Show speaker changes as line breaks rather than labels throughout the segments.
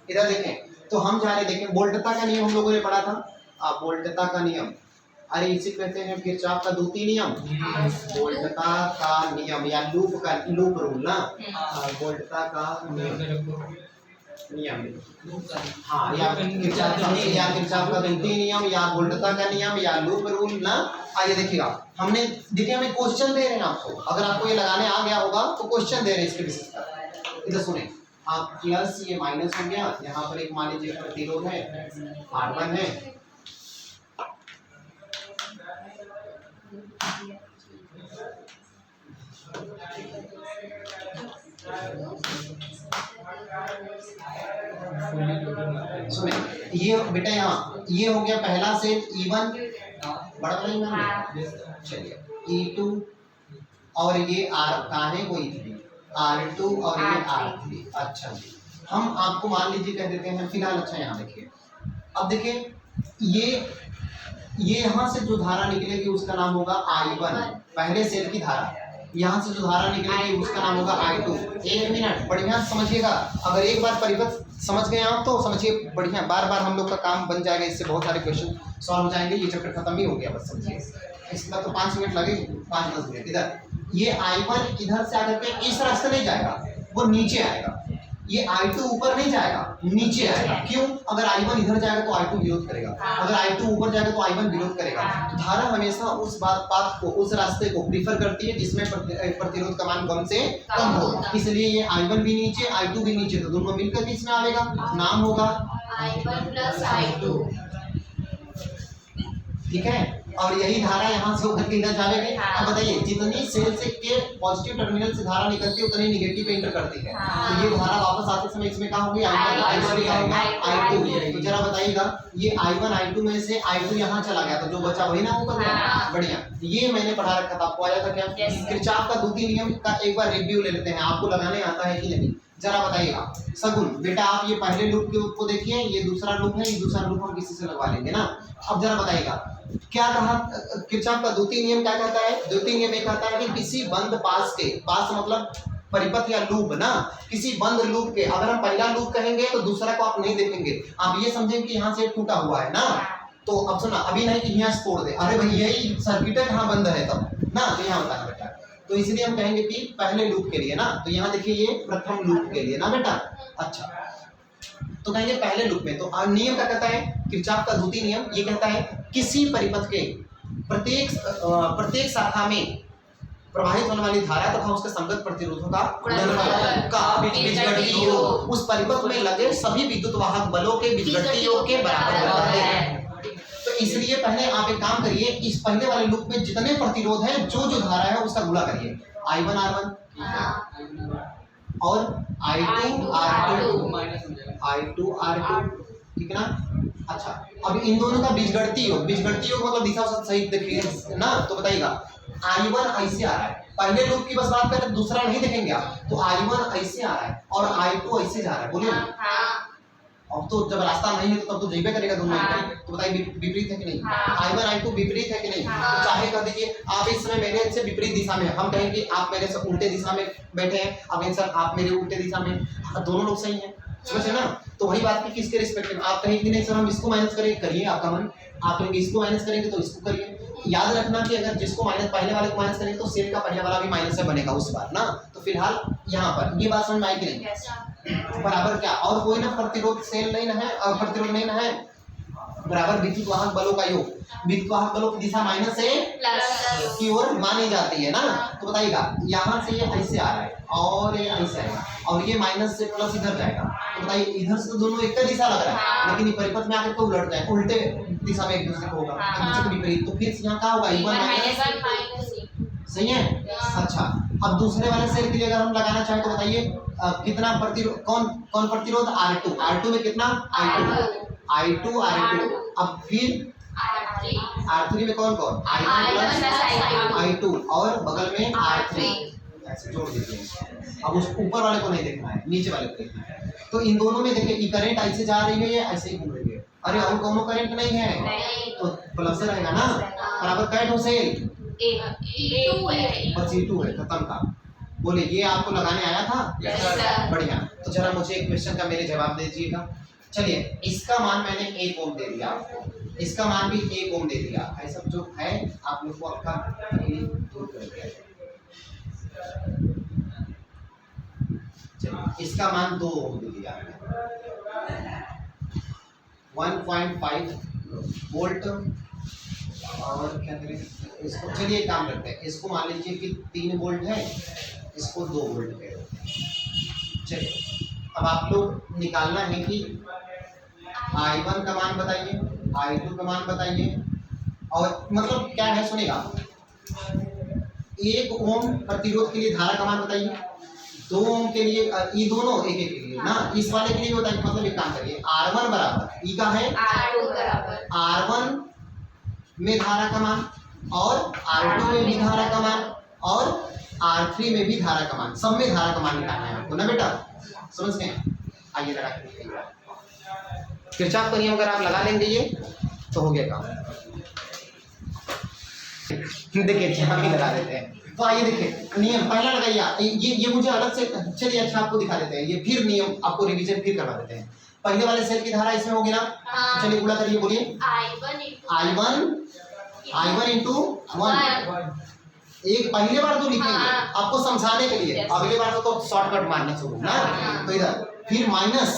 इधर देखें तो हम जा रहे देखें वोल्टता का नियम हम लोगों ने पढ़ा था। वोल्टता का नियम, अरे इसे कहते हैं किरचॉफ का द्वितीय नियम, वोल्टता का नियम या लूप रूल ना, वोल्टता का नियम हाँ, या किरचॉफ का द्वितीय नियम या वोल्टता का नियम या लूप रूल ना। आइए देखिएगा, हमने देखिए हमें क्वेश्चन दे रहे हैं आपको, अगर आपको ये लगाने आ गया होगा तो क्वेश्चन दे रहे हैं इसके बेसिस पर। इधर सुने आप, प्लस ये माइनस हो गया, यहाँ पर एक मान लीजिए प्रतिरोध है R1 है, सुने ये बेटा यहाँ ये हो गया पहला सेल E1 बड़ा वाला, चलिए E2 और ये R कहाँ है वो E3, R2 और ये R3। अच्छा जी, हम आपको मान लीजिए कह देते हैं फिलहाल। अच्छा यहाँ देखिए, अब देखिए ये यहाँ से जो धारा निकलेगी उसका नाम होगा I1, पहले सेल की धारा। यहाँ से जो धारा निकलेगी उसका नाम होगा I2। एक मिनट बढ़िया समझिएगा, अगर एक बार परिपथ समझ गए आप तो समझिए बढ़िया, बार बार हम लोग का काम बन जाएगा, इससे बहुत सारे क्वेश्चन सॉल्व हो जाएंगे। ये चैप्टर खत्म ही हो गया बस समझिए, इसका तो 5 मिनट लगेंगे, 5-10 मिनट। इधर ये I1 इधर से आकर के इस रास्ते नहीं जाएगा, वो नीचे आएगा। ये I2 ऊपर नहीं जाएगा, नीचे आएगा। क्यों? अगर I1 इधर जाएगा तो I2 विरोध करेगा, अगर I2 ऊपर जाएगा तो I1 विरोध करेगा। तो धारा हमेशा उस पाथ को, उस रास्ते को प्रीफर करती है जिसमें प्रतिरोध का मान कम से कम हो। इसलिए ये I1 भी नीचे, I2 भी नीचे, तो दोनों मिलकर के इसमें आएगा, नाम होगा
I1 + I2।
ठीक है, और यही धारा यहाँ से होकर के इधर जाएगी। अब बताइए, जितनी सेल से के पॉजिटिव टर्मिनल से धारा निकलती है उतनी निगेटिव पे एंटर करती है। तो ये धारा वापस आते समय इसमें क्या होगी? I2। तो जरा बताइएगा, ये I1 I2 में से I2 यहाँ चला गया, तो जो बचा वही ना ऊपर गया। बढ़िया, ये मैंने पढ़ा रखा था, आपको आया था क्या? किरचॉफ का द्वितीय नियम का एक बार रिव्यू ले लेते हैं, आपको लगाने आता है कि नहीं जरा बताइएगा। सगुन बेटा, आप ये पहले लूप को देखिए, ये दूसरा लूप है, ये दूसरा लूप हम किसी से लगवा लेंगे ना। अब जरा बताइएगा क्या कहा किरचॉफ का द्वितीय नियम क्या कहता है? द्वितीय नियम ये कहता है कि किसी बंद पास के, पास मतलब परिपथ या लूप ना, किसी बंद लूप के अगर हम पहला लूप कहेंगे तो दूसरा को आप नहीं देखेंगे, आप ये समझेंगे कि यहाँ से टूटा हुआ है ना। तो अब सुना, अभी नहीं कि यहाँ से तोड़ दे, अरे भाई यही सर्किट है कहाँ बंद है तब ना, तो यहाँ बताना बेटा। तो इसलिए हम कहेंगे कि पहले लूप के लिए ना, तो यहाँ देखिए ये प्रथम लूप के लिए ना बेटा। अच्छा, तो कहेंगे पहले लूप में। तो नियम क्या कहता है? किरचॉफ का द्वितीय नियम ये कहता है किसी परिपथ के प्रत्येक शाखा में प्रवाहित होने वाली धारा तथा उसके संगत प्रतिरोधों का बीजगणित योग उस परिपथ में लगे सभी विद्युत वाहक बलों के बीजगणित योग के बराबर होता है। तो इसलिए पहले आप एक काम करिए, इस पहले वाले लूप में जितने प्रतिरोध है, जो धारा है उसका गुणा करिए, I1 R1 और I2 R2, ठीक है ना। अच्छा, अब इन दोनों का बीजगणितीय योग मतलब दिशा सही देखिए ना। तो बताइएगा, I1 ऐसे आ रहा है, पहले लूप की बस बात करें, दूसरा नहीं देखेंगे आप। तो I1 ऐसे आ रहा है और I2 ऐसे जा रहा है, बोलिए। अब तो जब रास्ता नहीं है तो तब तो जइबे करेगा दोनों। तो बताइए विपरीत है कि नहीं? I1 I2 विपरीत है कि नहीं? तो चाहे कह दीजिए आप इस समय मेरे से विपरीत दिशा में, हम कहें कि आप मेरे से उल्टे दिशा में बैठे हैं, अब सर आप मेरे उल्टे दिशा में, दोनों लोग सही हैं, समझे ना। तो वही बात की किसके रिस्पेक्ट में आप कहेंगे नहीं सर हम इसको माइनस करेंगे, करिए आपका मन, आप कहेंगे इसको माइनस करेंगे तो इसको करिए। याद रखना कि अगर जिसको माइनस पहले वाले को माइनस करेंगे तो सेल का पहले वाला भी माइनस में बनेगा उस बार ना। तो फिलहाल यहाँ पर ये बात समझ में आई कि नहीं? बराबर क्या और कोई ना प्रतिरोध सेल नहीं ना है, और प्रतिरोध नहीं ना है, बराबर विद्युत वाहक बलों का योग। विद्युत वाहक बलों की दिशा माइनस से प्लस की ओर मानी जाती है ना। तो बताइएगा, यहाँ से ये ऐसे आ रहा है और ये ऐसे आएगा, और ये माइनस से प्लस इधर जाएगा। तो बताइए, इधर से तो दोनों एक ही दिशा लग रहा है, लेकिन ये परिपथ में आकर तो उलट जाए, उल्टे दिशा में एक दूसरे को होगा, एक दूसरे के विपरीत। तो फिर यहाँ क्या होगा? E1 सही है। अच्छा, अब दूसरे वाले सेल के लिए अगर हम लगाना चाहें तो बताइए कितना प्रतिरोध, कौन प्रतिरोध? R2 में कितना? I2। अब फिर R3 में कौन? I2 और बगल में R3, ऐसे जोड़ दीजिए। अब उस ऊपर वाले को नहीं देखना है, नीचे वाले को देखना है। तो इन दोनों में देखिए, ये करंट ऐसे जा रही है, ऐसे ही घूम रही है। अरे और कोनो करंट नहीं है तो प्लस रहेगा ना, बराबर कैट हो सेल बस E2 है, खत्म का। बोले ये आपको लगाने आया था?
Yes, sir.
बढ़िया। तो जरा मुझे एक क्वेश्चन का मेरे जवाब दे दीजिएगा। चलिए, इसका मान मैंने 1 ओम दे दिया आपको, इसका मान भी 1 ओम दे दिया। ऐसा जो है आप लोग को आपका दूर कर दिया। चलिए, इसका मान 2 ओम दे दिया 1.5 वोल्ट। और क्या करें इसको, चलिए एक काम करते हैं, इसको मान लीजिए कि 3 वोल्ट है, इसको 2 वोल्ट है। चलिए, अब आप लोग निकालना है कि I1 का मान बताइए, I2 का मान बताइए, और मतलब क्या है सुनिएगा, 1 ओम प्रतिरोध के लिए धारा का मान बताइए, 2 ओम के लिए ये दोनों एक एक के लिए ना, इस वाले के लिए बताइए। मतलब एक काम करिए, R1 बराबर ई का है
R2 बराबर
R1 में धारा का मान, और R2 में भी धारा का मान, और R3 में भी धारा का मान, सब में धारा का मान निकालना है आपको ना बेटा, समझ गए? आइए लगा के देखिए, किरचॉफ का नियम अगर आप लगा लेंगे ये तो हो गया काम। देखिए यहाँ भी लगा देते हैं। तो आइए देखिए, नियम पहला लगाइए, ये मुझे अलग से, चलिए अच्छा आपको दिखा देते हैं, ये फिर नियम आपको रिवीजन फिर करवा देते हैं। पहले वाले सेल की धारा इसमें होगी ना?
हाँ।
चलिए गुणा करिए, बोलिए I1 into 1। एक पहले बार तो लिखेंगे
हाँ।
आपको समझाने के लिए,
Yes.
अगले बार तो शॉर्टकट मारना शुरू ना।
हाँ।
तो इधर फिर माइनस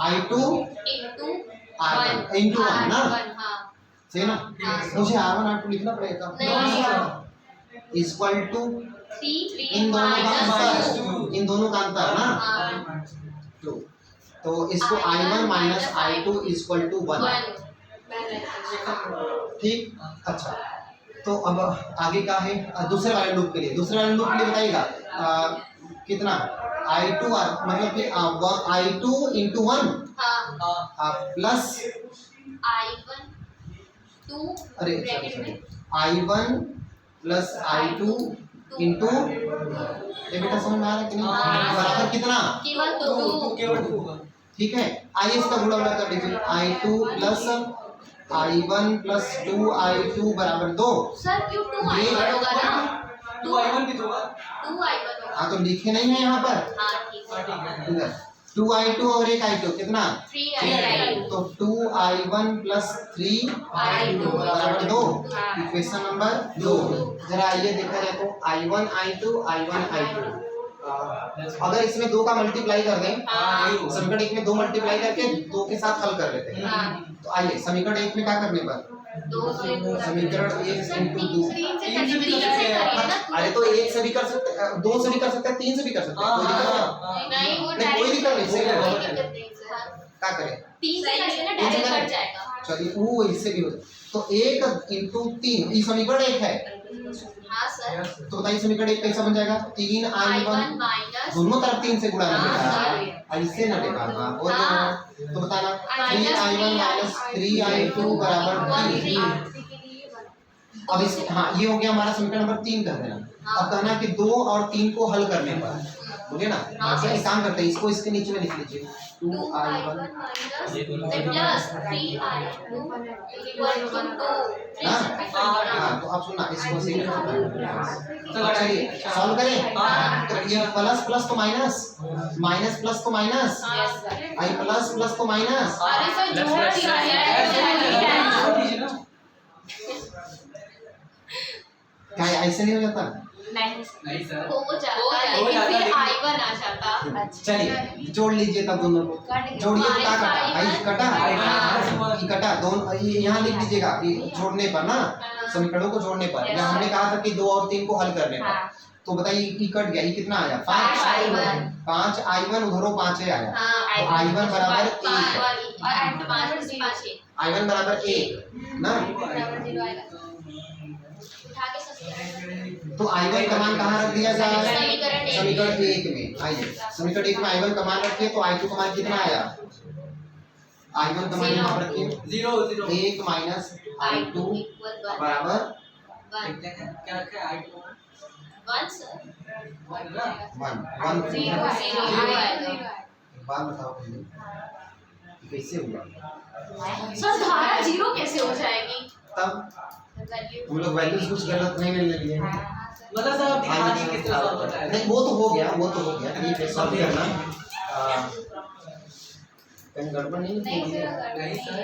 I2 into 1 ना, सही ना?
हाँ।
मुझे R1 R2 लिखना पड़ेगा
नहीं।
इक्वल टू इन दोनों का अंतर ना 2। तो इसको I1 minus I2 equal to 1। ठीक, अच्छा। तो अब आगे का है दूसरे वाले लूप के लिए, बताइएगा कितना I2 मतलब कि I2 into 1 प्लस अरे I1 प्लस I2 इंटू, ये बेटा समझ में आ रहा है कि नहीं? बराबर कितना?
केवल 2।
ठीक है, आइए इसका गुणा कर लीजिए, I2 plus I1 plus 2I2 बराबर 2।
सर क्यों 2I1 होगा ना?
2I1 भी होगा।
2I1 होगा।
हाँ तो लिखे नहीं है यहाँ पर,
हाँ ठीक है।
इधर 2I2 और एक I2 कितना?
3I2।
तो 2I1 प्लस 3I2 बराबर 2। Equation number 2। जरा आइए देखा जाए तो I1 I2 अगर इसमें 2 का मल्टीप्लाई कर दें, समीकरण 1 में 2 मल्टीप्लाई करके 2 के साथ हल कर लेते हैं। तो आइए समीकरण 1 में क्या करने पर,
2 से
समीकरण 1 into 2।
3 से करिए ना।
अरे तो 1 से भी कर सकते हैं, 2 से भी कर सकते हैं, 3 से भी कर सकते हैं, कोई दिक्कत नहीं।
नहीं वो
नहीं, कोई दिक्कत नहीं, सही है।
कोई दिक्कत नहीं सर।
क्या करें?
3 से करिए ना, डायरेक्ट कट जाएगा।
चलिए वो इससे भी हो जाए तो 1 into 3 ये समीकरण 1 है।
हाँ सर।
तो बताइए समीकरण 1 कैसा बन जाएगा? 3I1
माइनस
दोनों तरफ 3 से गुणा ना
हाँ,
बेटा, ऐसे ना बेटा और
हाँ।
तो बताना
माइनस
3I1 माइनस 3I2 बराबर 3। अब इस हाँ ये हो गया हमारा समीकरण नंबर 3 कर देना। अब कहना कि 2 और 3 को हल करने पर हो गया ना। अच्छा एक काम करते हैं, इसको इसके नीचे में लिख लीजिए 2I1
plus 3I2 equal to 2।
हाँ तो अब सुनना इसको से चलिए सॉल्व करें। तो ये प्लस प्लस तो माइनस, माइनस प्लस तो माइनस, आई प्लस प्लस तो माइनस।
अरे सर जोड़ दिया है।
क्या ऐसे नहीं हो जाता?
नहीं सर।
हो जाता लेकिन फिर I1 आ जाता।
चलिए जोड़ लीजिए तब दोनों को, जोड़िए तो क्या कटा? आई कटा, ये कटा दोनों, ये यहाँ लिख दीजिएगा कि जोड़ने पर ना, समीकरणों को जोड़ने पर, या हमने कहा था कि 2 और 3 को हल करने पर। तो बताइए ये कट गया, ये कितना आया? 5I1 उधरों 5 आया। तो I1 बराबर 1 I1 बराबर 1 ना। तो I1 का मान कहाँ रख दिया जाए? समीकरण 1 में। आइए समीकरण 1 में I1 का मान रखिए तो I2 का मान कितना आया? I1 का मान यहाँ पर रखिए
0
1 माइनस I2 बराबर
क्या रखा है? I2
1 बात बताओ पहले कैसे हुआ?
सर धारा 0 कैसे हो जाएगी?
तब हम लोग वैल्यूज कुछ गलत नहीं लेने लिए हैं।
मतलब सर आप दिखा दीजिए किस तरह सॉल्व होता है।
नहीं वो तो हो गया, वो तो हो गया, ठीक है सॉल्व करना। कहीं गड़बड़ नहीं
नहीं
है?
सर
नहीं सर।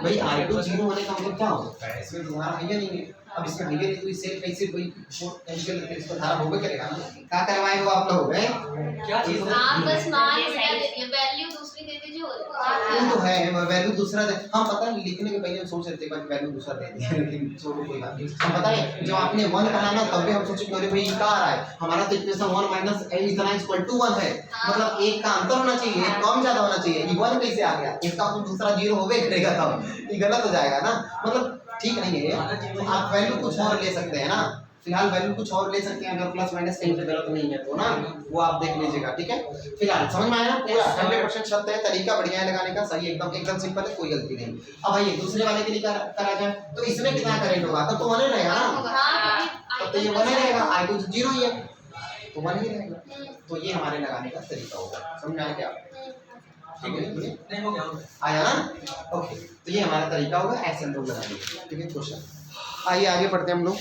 भाई I2 जीरो होने का मतलब क्या होता है? इसमें तुम्हारा है या नहीं है? अब इसमें है या नहीं तो इससे कैसे कोई पोटेंशियल इसको धारा होगा करेगा ना? क्या करवाए हो आप लोग हैं?
क्या चीज है?
आप बस मान क्या दे दिए, वैल्यू दूसरी दे दीजिए हो
वो तो है वैल्यू दूसरा दे, हम पता है लिखने के पहले हम सोच रहे थे कि वैल्यू दूसरा दे दिया, लेकिन छोड़ो कोई बात नहीं। हम पता है जब आपने 1 कहा ना तब भी हम सोचे कि अरे भाई क्या आ रहा है, हमारा तो इक्वेशन 1 माइनस a इतना इक्वल टू 1 है, मतलब एक का अंतर होना चाहिए, एक कम ज्यादा होना चाहिए, ये 1 कैसे आ गया? इसका तो दूसरा जीरो होवे करेगा तब, ये गलत हो जाएगा ना, मतलब ठीक नहीं है। तो आप वैल्यू कुछ और ले सकते हैं ना, फिलहाल वैल्यू कुछ और ले सकते हैं अगर प्लस माइनस कहीं पे गलत नहीं है तो ना, वो आप देख लीजिएगा, ठीक है। फिलहाल समझ में आया ना पूरा 100% सत्य है, तरीका बढ़िया है लगाने का, सही एकदम एकदम सिंपल है, कोई गलती नहीं। अब आइए दूसरे वाले के लिए करा जाए, तो इसमें कितना करंट होगा? तब तो 1 ही रहेगा ना, तब तो ये 1 ही रहेगा, I2 जीरो ही है तो 1 ही रहेगा। तो ये हमारे लगाने का तरीका होगा, समझ में आया क्या? ठीक है
नहीं हो गया
आया ना? ओके, तो ये हमारा तरीका होगा ऐसे हम लोग लगाने का, ठीक है। क्वेश्चन आइए आगे पढ़ते हैं हम लोग।